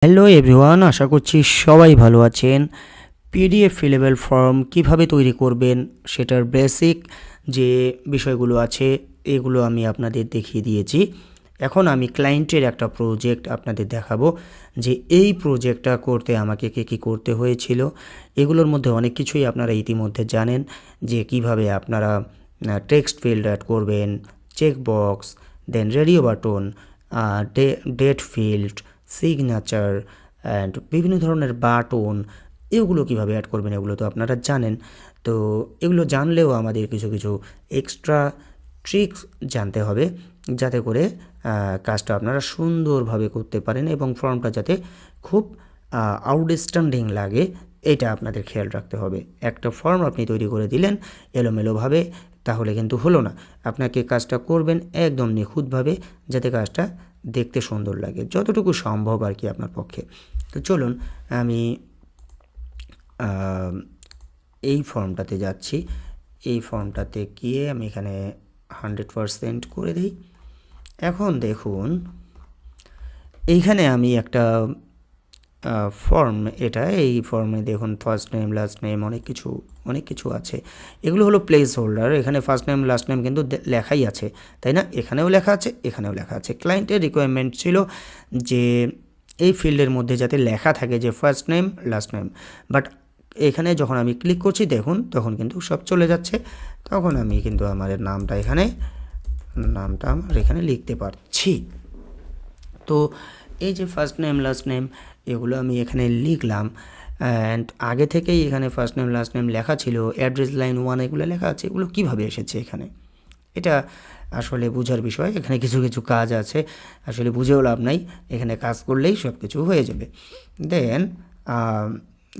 Hello everyone, আশা করছি সবাই ভালো আছেন। পিডিএফ ফিলেবল ফর্ম কিভাবে তৈরি করবেন সেটার বেসিক যে বিষয়গুলো আছে এগুলো আমি আপনাদের দেখিয়ে দিয়েছি। এখন আমি ক্লায়েন্টের একটা প্রজেক্ট আপনাদের দেখাবো যে এই প্রজেক্টটা করতে আমাকে কী করতে হয়েছিল। এগুলোর মধ্যে অনেক কিছুই আপনারা ইতিমধ্যে জানেন, যে কিভাবে আপনারা টেক্সট ফিল্ড অ্যাড করবেন, checkbox, then radio button, date field, signature and বিভিন্ন ধরনের বাটন, এগুলো কীভাবে অ্যাড করবেন এগুলো তো আপনারা জানেন। তো এগুলো জানলেও আমাদের কিছু কিছু এক্সট্রা ট্রিক্স জানতে হবে, যাতে করে কাজটা আপনারা সুন্দরভাবে করতে পারেন এবং ফর্মটা যাতে খুব আউটস্ট্যান্ডিং লাগে, এটা আপনাদের খেয়াল রাখতে হবে। একটা ফর্ম আপনি তৈরি করে দিলেন এলোমেলোভাবে, তাহলে কিন্তু হলো না। আপনাকে কাজটা করবেন একদম নিখুঁতভাবে, যাতে কাজটা দেখতে সুন্দর লাগে, যতটুকু সম্ভব আর কি আপনার পক্ষে। তো চলুন আমি এই ফর্মটাতে যাচ্ছি। এই ফর্মটাতে গিয়ে আমি এখানে 100% করে দিই। এখন দেখুন এইখানে আমি একটা ফর্ম, এই ফর্মে দেখুন ফার্স্ট নেম, লাস্ট নেম, অনেক কিছু আছে। এগুলো হলো প্লেস হোল্ডার। এখানে ফার্স্ট নেম লাস্ট নেম কিন্তু লেখাই আছে, তাই না? এখানেও লেখা আছে, এখানেও লেখা আছে। ক্লায়েন্টের রিকোয়ারমেন্ট ছিল যে এই ফিল্ডের মধ্যে যাতে লেখা থাকে যে first name last name, but এখানে যখন আমি ক্লিক করছি দেখুন তখন কিন্তু সব চলে যাচ্ছে। তখন আমি কিন্তু আমার নামটা আমার এখানে লিখতে পারছি। তো এই যে ফার্স্ট নেম লাস্ট নেম এগুলো আমি এখানে লিখলাম, অ্যান্ড আগে থেকেই এখানে ফার্স্ট নেম লাস্ট নেম লেখা ছিল, অ্যাড্রেস লাইন 1 এগুলো লেখা আছে। এগুলো কীভাবে এসেছে এখানে, এটা আসলে বোঝার বিষয়। এখানে কিছু কাজ আছে, আসলে বুঝেও লাভ নাই, এখানে কাজ করলেই সব কিছু হয়ে যাবে। দেন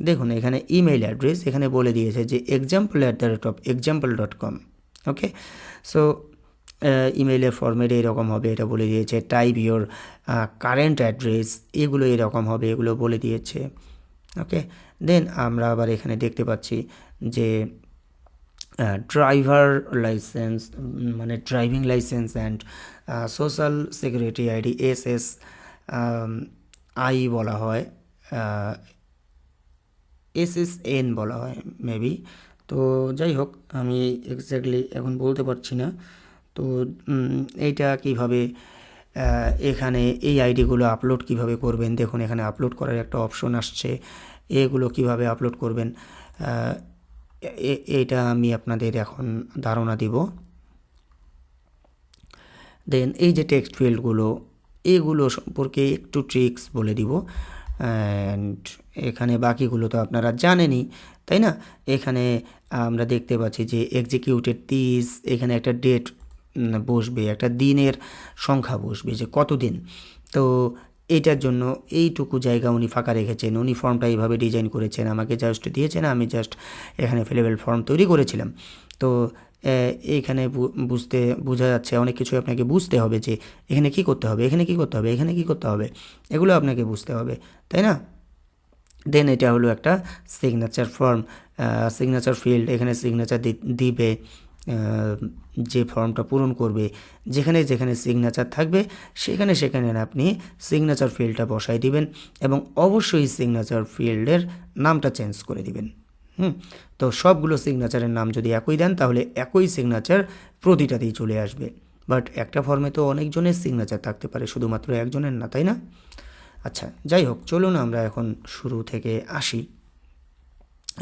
দেখুন এখানে ইমেইল অ্যাড্রেস এখানে বলে দিয়েছে যে example@example.com। ওকে, সো ইমেইলের ফরম্যাট এরকম হবে, এটা বলে দিয়েছে। টাইপ ইওর কারেন্ট অ্যাড্রেস, এগুলো এরকম হবে, এগুলো বলে দিয়েছে। ওকে, দেন আমরা আবার এখানে দেখতে পাচ্ছি যে ড্রাইভার লাইসেন্স, মানে driving licence and social security ID, SSI বলা হয়, SSN বলা হয় মেবি। তো যাই হোক, আমি এক্স্যাক্টলি এখন বলতে পারছি না। তো এইটা কিভাবে এখানে এই আইডিগুলো আপলোড কিভাবে করবেন, দেখুন এখানে আপলোড করার একটা অপশন আসছে। এগুলো কিভাবে আপলোড করবেন এটা আমি আপনাদের এখন ধারণা দিব। দেন এই যে টেক্সট ফিল্ডগুলো, এগুলো সম্পর্কে একটু ট্রিক্স বলে দিব। অ্যান্ড এখানে বাকিগুলো তো আপনারা জানেনই, তাই না? এখানে আমরা দেখতে পাচ্ছি যে এক্সিকিউটেড দিস, এখানে একটা ডেট বসবে, একটা দিনের সংখ্যা বসবে যে কতদিন। তো এইটার জন্য এইটুকু জায়গা উনি ফাঁকা রেখেছেন। উনি ফর্মটা এইভাবে ডিজাইন করেছেন, আমাকে জাস্ট দিয়েছেন, আমি জাস্ট এখানে ফিলেবল ফর্ম তৈরি করেছিলাম। তো এইখানে বোঝা যাচ্ছে অনেক কিছু আপনাকে বুঝতে হবে, যে এখানে কি করতে হবে, এখানে কি করতে হবে, এখানে কি করতে হবে, এগুলো আপনাকে বুঝতে হবে, তাই না? দেন এটা হলো একটা সিগনেচার ফর্ম, সিগনেচার ফিল্ড। এখানে সিগনেচার দিবে যে ফর্মটা পূরণ করবে, যেখানে যেখানে সিগনেচার থাকবে সেখানে আপনি সিগনেচার ফিল্ডটা বসাই দিবেন, এবং অবশ্যই সিগনেচার ফিল্ডের নামটা চেঞ্জ করে দিবেন। তো সবগুলো সিগনেচারের নাম যদি একই দেন তাহলে একই সিগনেচার প্রতিটাতেই চলে আসবে। বাট একটা ফর্মে তো অনেকজনের সিগনেচার থাকতে পারে, শুধুমাত্র একজনের না, তাই না? আচ্ছা, যাই হোক, চলুন আমরা এখন শুরু থেকে আসি।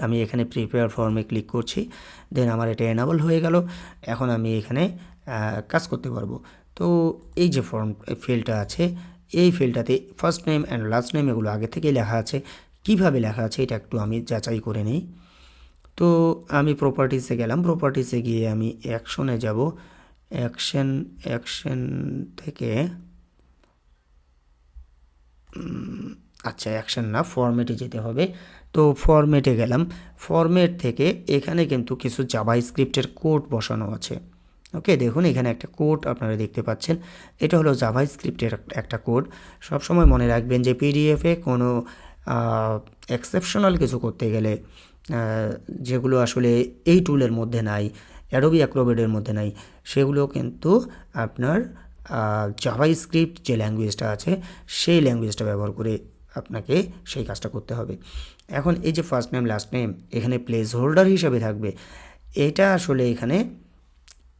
আমি এখানে প্রিপেয়ার ফর্মে ক্লিক করছি, দেন আমার এটা এনাবল হয়ে গেল। এখন আমি এখানে কাজ করতে পারবো। তো এই যে ফর্ম ফিল্ডটা আছে, এই ফিল্ডটাতে first name and last name এগুলো আগে থেকেই লেখা আছে। কিভাবে লেখা আছে এটা একটু আমি যাচাই করে নিই। তো আমি প্রপার্টিসে গেলাম, প্রপার্টিসে গিয়ে আমি অ্যাকশনে যাব। অ্যাকশন থেকে আচ্ছা, অ্যাকশন না, ফরম্যাটে যেতে হবে। তো ফরম্যাটে গেলাম, ফরম্যাট থেকে এখানে কিন্তু কিছু জাভাস্ক্রিপ্টের কোড বসানো আছে। ওকে, দেখুন এখানে একটা কোড আপনারা দেখতে পাচ্ছেন, এটা হলো জাভাস্ক্রিপ্টের একটা কোড। সবসময় মনে রাখবেন যে পিডিএফে কোনো এক্সেপশনাল কিছু করতে গেলে, যেগুলো আসলে এই টুলের মধ্যে নাই, অ্যাডোবি অ্যাক্রোবেটের মধ্যে নাই, সেগুলো কিন্তু আপনার জাভাস্ক্রিপ্ট যে ল্যাঙ্গুয়েজটা আছে সেই ল্যাঙ্গুয়েজটা ব্যবহার করে আপনাকে সেই কাজটা করতে হবে। এখন এই যে ফার্স্ট নেম লাস্ট নেম এখানে প্লেস হোল্ডার হিসাবে থাকবে, এটা আসলে এখানে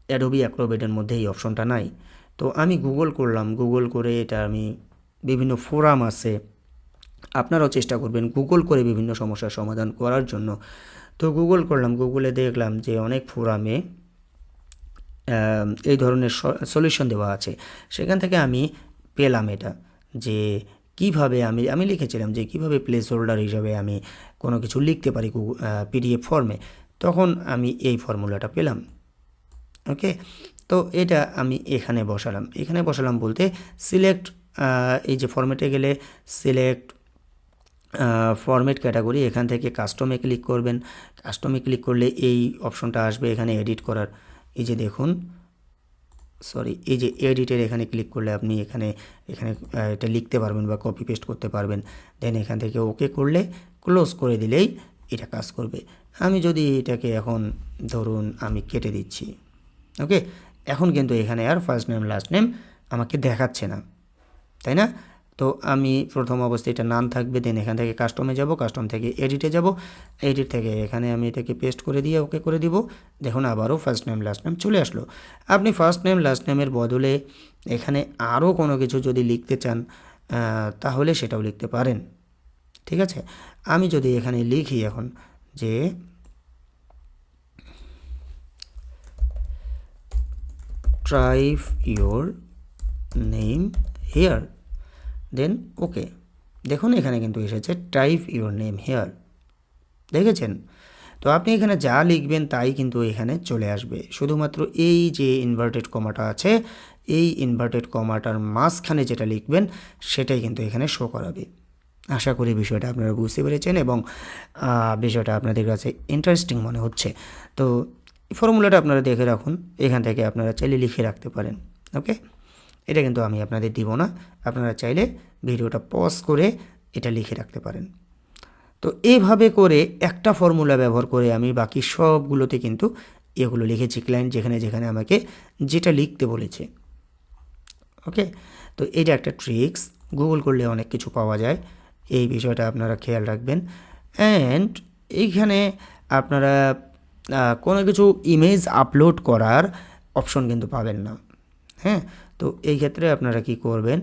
অ্যাডোবি অ্যাক্রোবেটের মধ্যে এই অপশনটা নাই। তো আমি গুগল করলাম, গুগল করে এটা আমি বিভিন্ন ফোরাম আছে, আপনারাও চেষ্টা করবেন গুগল করে বিভিন্ন সমস্যার সমাধান করার জন্য। তো গুগল করলাম, গুগলে দেখলাম যে অনেক ফোরামে এই ধরনের সলিউশন দেওয়া আছে। সেখান থেকে আমি পেলাম এটা, যে কিভাবে আমি লিখেছিলাম যে কিভাবে প্লেস হোল্ডার হিসাবে আমি কোনো কিছু লিখতে পারি পিডিএফ ফর্মে। তখন আমি এই ফর্মুলাটা পেলাম। ওকে, তো এটা আমি এখানে বসালাম বলতে সিলেক্ট, এই যে ফরম্যাটে গেলে সিলেক্ট ফরম্যাট ক্যাটাগরি, এখান থেকে কাস্টমে ক্লিক করবেন। কাস্টমে ক্লিক করলে এই অপশনটা আসবে এখানে এডিট করার। এই যে দেখুন, এই যে এডিটের এখানে ক্লিক করলে আপনি এখানে এটা লিখতে পারবেন বা কপি পেস্ট করতে পারবেন। দেন এখান থেকে ওকে করলে ক্লোজ করে দিলেই এটা কাজ করবে। আমি যদি এটাকে এখন ধরুন আমি কেটে দিচ্ছি, ওকে, এখন কিন্তু এখানে আর ফার্স্ট নেম লাস্ট নেম আমাকে দেখাচ্ছে না, তাই না? তো আমি প্রথম অবস্থায় এটা নান থাকবে, দেন এখান থেকে কাস্টমে যাব, কাস্টম থেকে এডিটে যাব, এডিট থেকে এখানে আমি এটাকে পেস্ট করে দিয়ে ওকে করে দিব। দেখুন আবারও ফার্স্ট নেম লাস্ট নেম চলে আসলো। আপনি ফার্স্ট নেম লাস্ট নেমের বদলে এখানে আরও কোনো কিছু যদি লিখতে চান তাহলে সেটাও লিখতে পারেন, ঠিক আছে? আমি যদি এখানে লিখি এখন যে টাইপ ইয়োর নেম হিয়ার, দেন ওকে। দেখুন এখানে কিন্তু এসেছে টাইপ ইয়োর নেম হেয়ার, দেখেছেন? তো আপনি এখানে যা লিখবেন তাই কিন্তু এখানে চলে আসবে। শুধুমাত্র এই যে ইনভার্টেড কমাটা আছে, এই ইনভার্টেড কমাটার মাঝখানে যেটা লিখবেন সেটাই কিন্তু এখানে শো করাবে। আশা করি বিষয়টা আপনারা বুঝতে পেরেছেন এবং বিষয়টা আপনাদের কাছে ইন্টারেস্টিং মনে হচ্ছে। তো ফর্মুলাটা আপনারা দেখে রাখুন, এখান থেকে আপনারা চাইলে লিখে রাখতে পারেন। ওকে, এটা কিন্তু আমি আপনাদের দিব না, আপনারা চাইলে ভিডিওটা পজ করে এটা লিখে রাখতে পারেন। তো এইভাবে করে একটা ফর্মুলা ব্যবহার করে আমি বাকি সবগুলোতে কিন্তু এগুলো লিখেছি, ক্লায়েন্ট যেখানে যেখানে আমাকে যেটা লিখতে বলেছে। ওকে, তো এটা একটা ট্রিক্স, গুগল করলে অনেক কিছু পাওয়া যায়, এই বিষয়টা আপনারা খেয়াল রাখবেন। অ্যান্ড এইখানে আপনারা কোনো কিছু ইমেজ আপলোড করার অপশন কিন্তু পাবেন না। হ্যাঁ, তো এই ক্ষেত্রে আপনারা কি করবেন,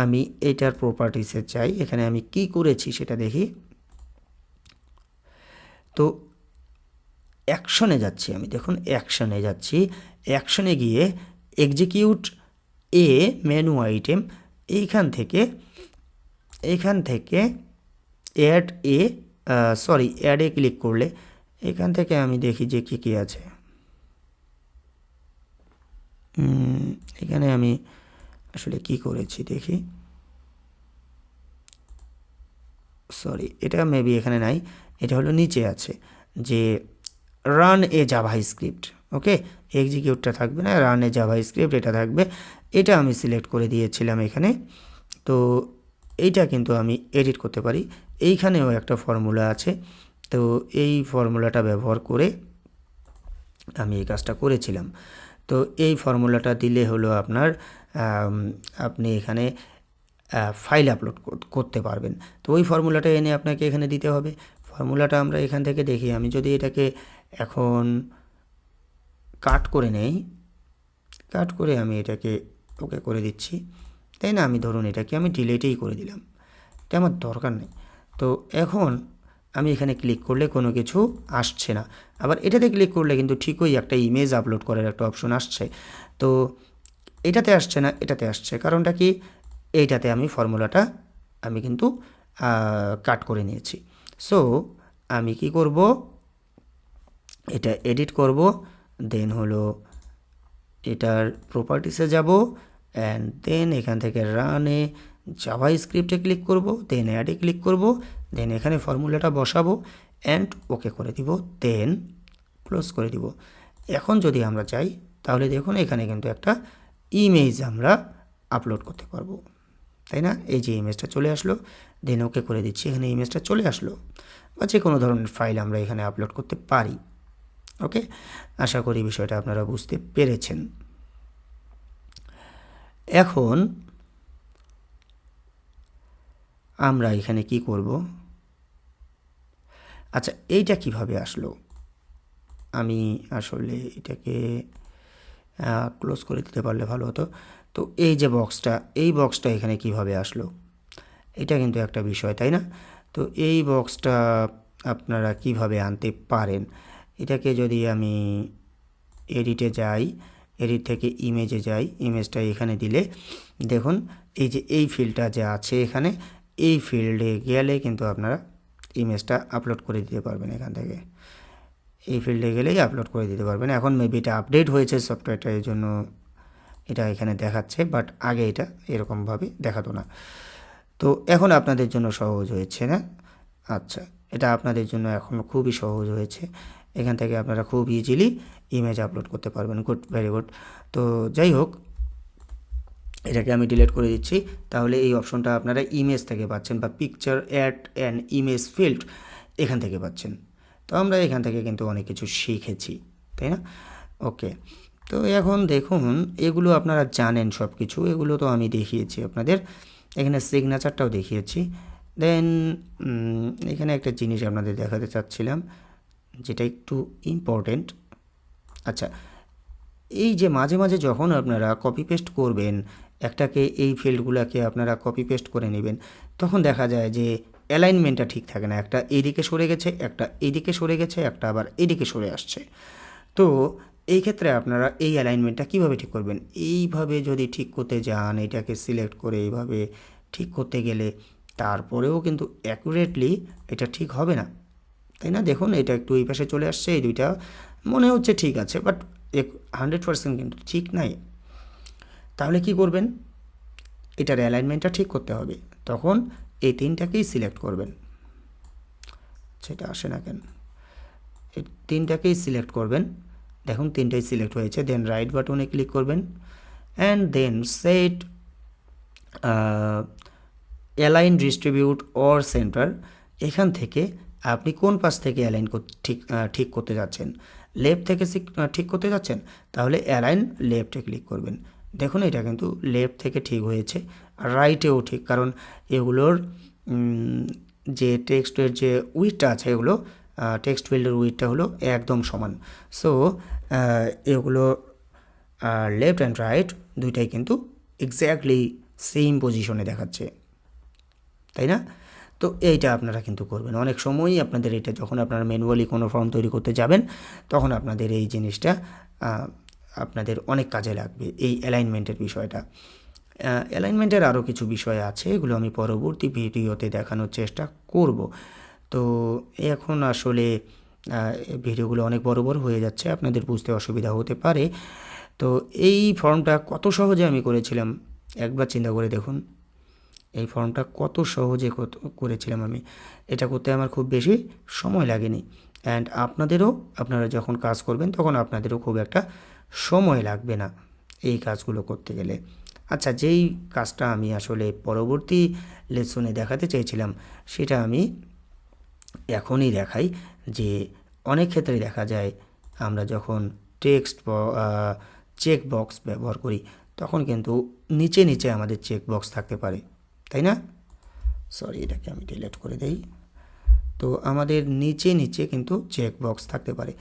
আমি এটার প্রপার্টিসে চাই, এখানে আমি কি করেছি সেটা দেখি। তো অ্যাকশনে যাচ্ছি আমি, দেখুন অ্যাকশনে যাচ্ছি, অ্যাকশনে গিয়ে এক্সিকিউট এ মেনু আইটেম, এইখান থেকে অ্যাড এ ক্লিক করলে এখান থেকে আমি দেখি যে কী কী আছে। এখানে আমি আসলে কি করেছি দেখি, এটা মেবি এখানে নাই, এটা হলো নিচে আছে যে রান এ জাভা স্ক্রিপ্ট। ওকে, এক্সিকিউটটা থাকবে না, রান এ জাভা স্ক্রিপ্ট এটা থাকবে, এটা আমি সিলেক্ট করে দিয়েছিলাম এখানে। তো এইটা কিন্তু আমি এডিট করতে পারি, এইখানেও একটা ফর্মুলা আছে, তো এই ফর্মুলাটা ব্যবহার করে আমি এই কাজটা করেছিলাম। তো এই ফর্মুলাটা দিলে হলো আপনার আপনি এখানে ফাইল আপলোড করতে পারবেন। তো ওই ফর্মুলাটা এনে আপনাকে এখানে দিতে হবে। ফর্মুলাটা আমরা এখান থেকে দেখি, আমি যদি এটাকে এখন কাট করে নেই, কাট করে আমি এটাকে ওকে করে দিচ্ছি, তাই না? আমি ধরুন এটাকে আমি ডিলিটই করে দিলাম, এটা আমার দরকার নেই। তো এখন আমি এখানে ক্লিক করলে কোনো কিছু আসছে না, আবার এটাতে ক্লিক করলে কিন্তু ঠিকই একটা ইমেজ আপলোড করার একটা অপশন আসছে। তো এটাতে আসছে না, এটাতে আসছে, কারণটা কি? এইটাতে আমি ফর্মুলাটা আমি কিন্তু কাট করে নিয়েছি। সো আমি কি করব, এটা এডিট করব, দেন হলো এটার প্রপার্টিসে যাব, অ্যান্ড দেন এখান থেকে রানে জাভা স্ক্রিপ্টে ক্লিক করব, দেন অ্যাডে ক্লিক করব, দেন এখানে ফর্মুলাটা বসাবো অ্যান্ড ওকে করে দিব, দেন ক্লোজ করে দিব। এখন যদি আমরা চাই তাহলে দেখুন এখানে কিন্তু একটা ইমেজ আমরা আপলোড করতে পারবো, তাই না? এই যে ইমেজটা চলে আসলো, দেন ওকে করে দিচ্ছি, এখানে ইমেজটা চলে আসলো, বা যে কোনো ধরনের ফাইল আমরা এখানে আপলোড করতে পারি। ওকে, আশা করি বিষয়টা আপনারা বুঝতে পেরেছেন। এখন আমরা এখানে কি করব, আচ্ছা এইটা কিভাবে আসলো, আমি আসলে এটাকে ক্লোজ করে দিতে পারলে ভালো হতো। তো এই যে বক্সটা, এই বক্সটা এখানে কিভাবে আসলো, এটা কিন্তু একটা বিষয়, তাই না? তো এই বক্সটা আপনারা কিভাবে আনতে পারেন, এটাকে যদি আমি এডিটে যাই, এডিট থেকে ইমেজে যাই, ইমেজটা এখানে দিলে দেখুন এই যে এই ফিল্ডটা যে আছে এখানে, এই ফিল্ডে গেলে কিন্তু আপনারা ইমেজটা আপলোড করে দিতে পারবেন। এখান থেকে এই ফিল্ডে গেলেই আপলোড করে দিতে পারবেন। এখন মেবি এটা আপডেট হয়েছে সফটওয়্যারটা, এই জন্য এটা এখানে দেখাচ্ছে, বাট আগে এটা এরকমভাবে দেখাতো না। তো এখন আপনাদের জন্য সহজ হয়েছে না? আচ্ছা, এটা আপনাদের জন্য এখন খুবই সহজ হয়েছে। এখান থেকে আপনারা খুব ইজিলি ইমেজ আপলোড করতে পারবেন। Good, very good. তো যাই হোক, এটাকে আমি ডিলিট করে দিচ্ছি। তাহলে এই অপশনটা আপনারা ইমেজ থেকে পাচ্ছেন, বা picture add and image field এখান থেকে পাচ্ছেন। তো আমরা এখান থেকে কিন্তু অনেক কিছু শিখেছি, তাই না? ওকে, তো এখন দেখুন এগুলো আপনারা জানেন সব কিছু, এগুলো তো আমি দেখিয়েছি আপনাদের, এখানে সিগনেচারটাও দেখিয়েছি। দেন এখানে একটা জিনিস আপনাদের দেখাতে চাচ্ছিলাম, যেটা একটু ইম্পর্টেন্ট। আচ্ছা, এই যে মাঝে মাঝে যখন আপনারা কপি পেস্ট করবেন, একটাকে এই ফিল্ডগুলোকে আপনারা কপি পেস্ট করে নেবেন, তখন দেখা যায় যে অ্যালাইনমেন্টটা ঠিক থাকে না, একটা এইদিকে সরে গেছে, একটা এইদিকে সরে গেছে, একটা আবার এইদিকে সরে আসছে। তো এই ক্ষেত্রে আপনারা এই অ্যালাইনমেন্টটা কীভাবে ঠিক করবেন, এইভাবে যদি ঠিক করতে যান, এটাকে সিলেক্ট করে এইভাবে ঠিক করতে গেলে তারপরেও কিন্তু অ্যাকুরেটলি এটা ঠিক হবে না, তাই না? দেখুন এটা একটু এই পাশে চলে আসছে, এই দুইটা মনে হচ্ছে ঠিক আছে, বাট 100% কিন্তু ঠিক নাই। তাহলে কি করবেন, এটার অ্যালাইনমেন্টটা ঠিক করতে হবে, তখন এই তিনটাকেই সিলেক্ট করবেন। সেটা আসে না কেন, এই তিনটাকেই সিলেক্ট করবেন, দেখুন তিনটাই সিলেক্ট হয়েছে। দেন রাইট বাটনে ক্লিক করবেন and then set align distribute or centre. এখান থেকে আপনি কোন পাশ থেকে অ্যালাইন ঠিক করতে যাচ্ছেন, লেফট থেকে ঠিক করতে যাচ্ছেন, তাহলে অ্যালাইন লেফটে ক্লিক করবেন। দেখুন এটা কিন্তু লেফট থেকে ঠিক হয়েছে, আর রাইটেও ঠিক, কারণ এগুলোর যে টেক্সটের যে উইডথটা আছে, এগুলো টেক্সট ফিল্ডের উইডথটা হলো একদম সমান। সো এগুলো লেফট অ্যান্ড রাইট দুইটাই কিন্তু এক্স্যাক্টলি সেম পজিশনে দেখাচ্ছে, তাই না? তো এইটা আপনারা কিন্তু করবেন। অনেক সময়ই আপনাদের এটা, যখন আপনারা ম্যানুয়ালি কোনো ফর্ম তৈরি করতে যাবেন, তখন আপনাদের এই জিনিসটা আপনাদের অনেক কাজে লাগবে, এই অ্যালাইনমেন্টের বিষয়টা। অ্যালাইনমেন্টের আরও কিছু বিষয় আছে, এগুলো আমি পরবর্তী ভিডিওতে দেখানোর চেষ্টা করব। তো এখন আসলে ভিডিওগুলো অনেক বড় বড় হয়ে যাচ্ছে, আপনাদের বুঝতে অসুবিধা হতে পারে। তো এই ফর্মটা কত সহজে আমি করেছিলাম, একবার চিন্তা করে দেখুন, এই ফর্মটা কত সহজে করেছিলাম আমি। এটা করতে আমার খুব বেশি সময় লাগেনি, অ্যান্ড আপনাদেরও, আপনারা যখন কাজ করবেন তখন আপনাদেরও খুব একটা সময় লাগবে না এই কাজগুলো করতে গেলে। আচ্ছা, যেই কাজটা আমি আসলে পরবর্তী লেসনে দেখাতে চেয়েছিলাম, সেটা আমি এখনই দেখাই। যে অনেক ক্ষেত্রে দেখা যায় আমরা যখন টেক্সট চেক বক্স ব্যবহার করি, তখন কিন্তু নিচে নিচে আমাদের চেক বক্স থাকতে পারে, তাই না? সরি, এটাকে আমি ডিলিট করে দেই। তো আমাদের নিচে নিচে কিন্তু চেক বক্স থাকতে পারে।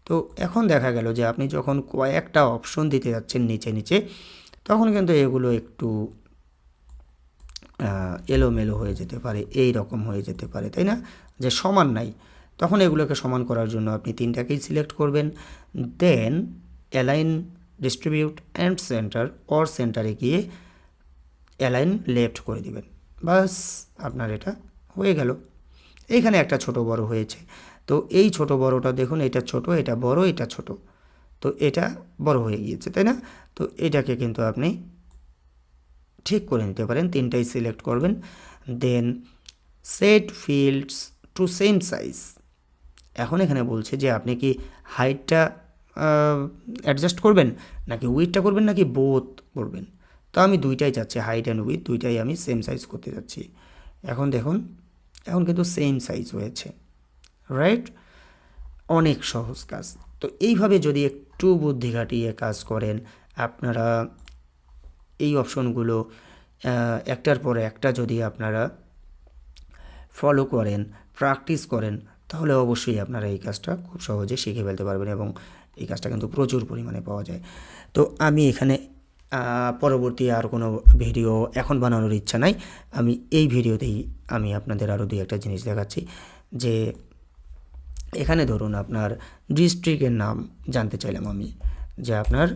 তো এখন দেখা গেল যে আপনি যখন কয়েকটা অপশন দিতে যাচ্ছেন নিচে নিচে, তখন কিন্তু এগুলো একটু এলোমেলো হয়ে যেতে পারে, এই রকম হয়ে যেতে পারে, তাই না? যে সমান নাই, তখন এগুলোকে সমান করার জন্য আপনি তিনটাকেই সিলেক্ট করবেন। Then align distribute and center, or সেন্টারে গিয়ে অ্যালাইন লেফট করে দিবেন, বাস আপনার এটা হয়ে গেল। এইখানে একটা ছোট বড় হয়েছে, তো এই ছোট বড়টা দেখুন, এটা ছোট, এটা বড়, এটা ছোট, তো এটা বড় হয়ে গিয়েছে, তাই না? তো এটাকে কিন্তু আপনি ঠিক করে নিতে পারেন, তিনটাই সিলেক্ট করবেন। Then set fields to same size. এখন এখানে বলছে যে আপনি কি হাইটটা অ্যাডজাস্ট করবেন, নাকি উইথটা করবেন, নাকি বোথ করবেন। তো আমি দুইটাই চাচ্ছি, হাইট অ্যান্ড উইথ দুইটাই আমি সেম সাইজ করতে যাচ্ছি। এখন দেখুন, এখন কিন্তু সেম সাইজ হয়েছে, রাইট? অনেক সহজ কাজ। তো এইভাবে যদি একটু বুদ্ধি খাটিয়ে কাজ করেন, আপনারা এই অপশনগুলো একটার পর একটা যদি আপনারা ফলো করেন, প্র্যাকটিস করেন, তাহলে অবশ্যই আপনারা এই কাজটা খুব সহজে শিখে ফেলতে পারবেন এবং এই কাজটা কিন্তু প্রচুর পরিমাণে পাওয়া যায়। তো আমি এখানে পরবর্তী আর কোনো ভিডিও এখন বানানোর ইচ্ছা নাই। আমি এই ভিডিওতেই আমি আপনাদের আরও দুই একটা জিনিস দেখাচ্ছি, যে এখানে ধরুন আপনার ডিস্ট্রিক্টের নাম জানতে চাইলাম আমি, যে আপনার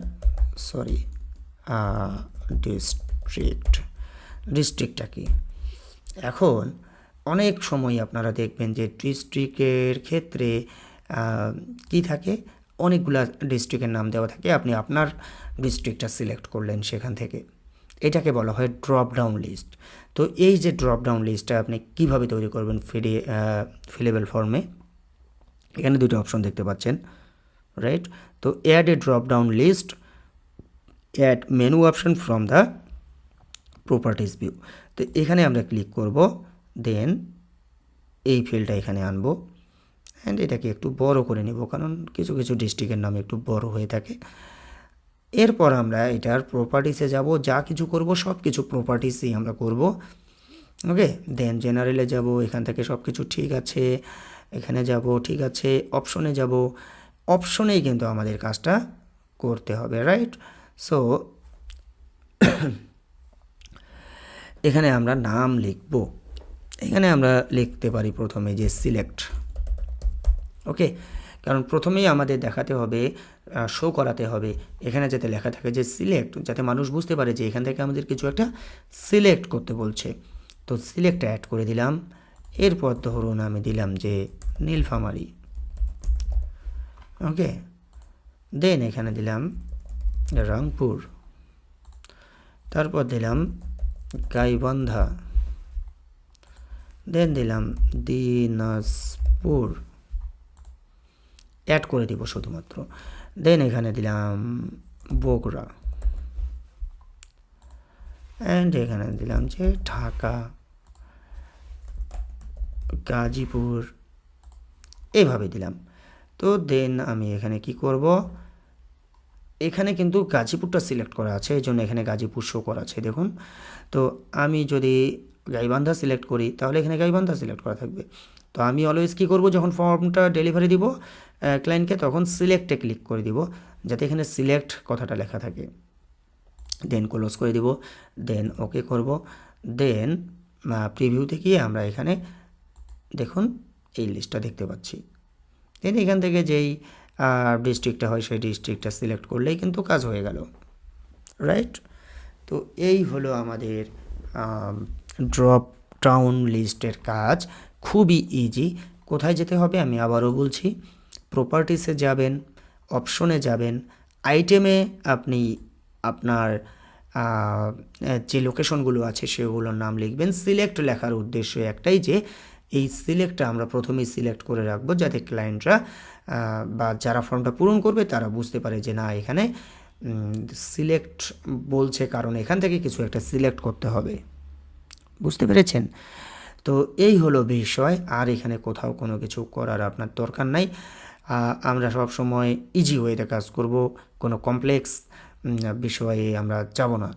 ডিস্ট্রিক্টটা কি। এখন অনেক সময় আপনারা দেখবেন যে ডিস্ট্রিক্টের ক্ষেত্রে কি থাকে, অনেকগুলা ডিস্ট্রিক্টের নাম দেওয়া থাকে, আপনি আপনার ডিস্ট্রিক্টটা সিলেক্ট করলেন সেখান থেকে, এটাকে বলা হয় ড্রপ ডাউন লিস্ট। তো এই যে ড্রপ ডাউন লিস্টটা আপনি কিভাবে তৈরি করবেন ফিলেবল ফর্মে, এখানে দুটো অপশন দেখতে পাচ্ছেন, রাইট। তো add a drop down list, add menu option from the properties view. তো এখানে আমরা ক্লিক করব, দেন এই ফিল্ডটা এখানে আনবো অ্যান্ড এটাকে একটু বড় করে নেব, কারণ কিছু কিছু ডিস্ট্রিক্টের নাম একটু বড় হয়ে থাকে। এরপর আমরা এটার প্রপার্টিসে যাব, যা কিছু করব সব কিছু প্রপার্টিসেই আমরা করব, ওকে। দেন জেনারেলে যাব, এখান থেকে সব কিছু ঠিক আছে, এখানে যাব, ঠিক আছে, অপশনে যাব, অপশনেই কিন্তু আমাদের কাজটা করতে হবে, রাইট। সো এখানে আমরা নাম লিখব, এখানে আমরা লিখতে পারি প্রথমে যে সিলেক্ট, ওকে, কারণ প্রথমেই আমাদের দেখাতে হবে, শো করাতে হবে এখানে যাতে লেখা থাকে যে সিলেক্ট, যাতে মানুষ বুঝতে পারে যে এখান থেকে আমাদের কিছু একটা সিলেক্ট করতে বলছে। তো সিলেক্ট অ্যাড করে দিলাম, এরপর ধরুন আমি দিলাম যে নীলফামারী, ওকে। দেন এখানে দিলাম রংপুর, তারপর দিলাম গাইবান্ধা, দেন দিলাম দিনাজপুর, অ্যাড করে দিব শুধুমাত্র। দেন এখানে দিলাম বগুড়া অ্যান্ড এখানে দিলাম যে ঢাকা, গাজীপুর, এইভাবে দিলাম। তো দেন আমি এখানে কি করব, এখানে কিন্তু গাজীপুরটা সিলেক্ট করা আছে, এই জন্য এখানে গাজীপুর শো করা আছে, দেখুন। তো আমি যদি গাইবান্ধা সিলেক্ট করি তাহলে এখানে গাইবান্ধা সিলেক্ট করা থাকবে। তো আমি অলওয়েজ কী করব, যখন ফর্মটা ডেলিভারি দিব ক্লায়েন্টকে, তখন সিলেক্টে ক্লিক করে দিব, যাতে এখানে সিলেক্ট কথাটা লেখা থাকে। দেন ক্লোজ করে দিব, দেন ওকে করব, দেন প্রিভিউতে গিয়ে আমরা এখানে দেখুন এই লিস্টটা দেখতে পাচ্ছি। দেন এখান থেকে যেই ডিস্ট্রিক্টটা হয় সেই ডিস্ট্রিক্টটা সিলেক্ট করলেই কিন্তু কাজ হয়ে গেল, রাইট। তো এই হলো আমাদের ড্রপ ডাউন লিস্টের কাজ, খুবই ইজি। কোথায় যেতে হবে আমি আবারও বলছি, প্রপার্টিসে যাবেন, অপশনে যাবেন, আইটেমে আপনি আপনার যে লোকেশনগুলো আছে সেগুলোর নাম লিখবেন। সিলেক্ট লেখার উদ্দেশ্য একটাই, যে এই সিলেক্টটা আমরা প্রথমেই সিলেক্ট করে রাখবো, যাতে ক্লায়েন্টরা বা যারা ফর্মটা পূরণ করবে তারা বুঝতে পারে যে না, এখানে সিলেক্ট বলছে, কারণ এখান থেকে কিছু একটা সিলেক্ট করতে হবে, বুঝতে পেরেছেন? তো এই হলো বিষয়, আর এখানে কোথাও কোনো কিছু করার আপনার দরকার নাই। আমরা সব সময় ইজি ওয়েতে কাজ করব, কোনো কমপ্লেক্স বিষয়ে আমরা যাব না,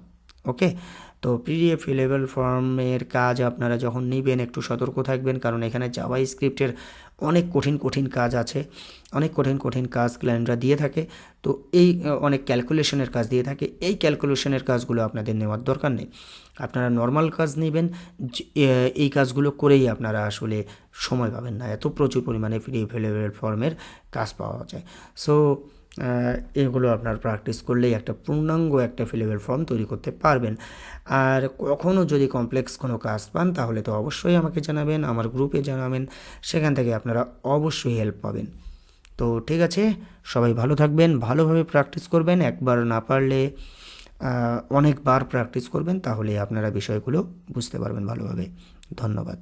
ওকে। তো পিডিএফ ফিলেবল ফর্মের কাজ আপনারা যখন নেবেন একটু সতর্ক থাকবেন, কারণ এখানে জাভা স্ক্রিপ্টের অনেক কঠিন কঠিন কাজ আছে, অনেক কঠিন কঠিন কাজ ক্লায়েন্টরা দিয়ে থাকে। তো এই অনেক ক্যালকুলেশনের কাজ দিয়ে থাকে, এই ক্যালকুলেশনের কাজগুলো আপনাদের নেওয়ার দরকার নেই। আপনারা নর্মাল কাজ নেবেন, এই কাজগুলো করেই আপনারা আসলে সময় পাবেন না, এত প্রচুর পরিমাণে পিডিএফ ফিলেবল ফর্মের কাজ পাওয়া যায়। সো এগুলো আপনার প্র্যাকটিস করলেই একটা পূর্ণাঙ্গ একটা ফিলেবল ফর্ম তৈরি করতে পারবেন। আর কখনও যদি কমপ্লেক্স কোনো কাজ পান তাহলে তো অবশ্যই আমাকে জানাবেন, আমার গ্রুপে জানাবেন, সেখান থেকে আপনারা অবশ্যই হেল্প পাবেন। তো ঠিক আছে, সবাই ভালো থাকবেন, ভালোভাবে প্র্যাকটিস করবেন, একবার না পারলে অনেকবার প্র্যাকটিস করবেন, তাহলে আপনারা বিষয়গুলো বুঝতে পারবেন ভালোভাবে। ধন্যবাদ।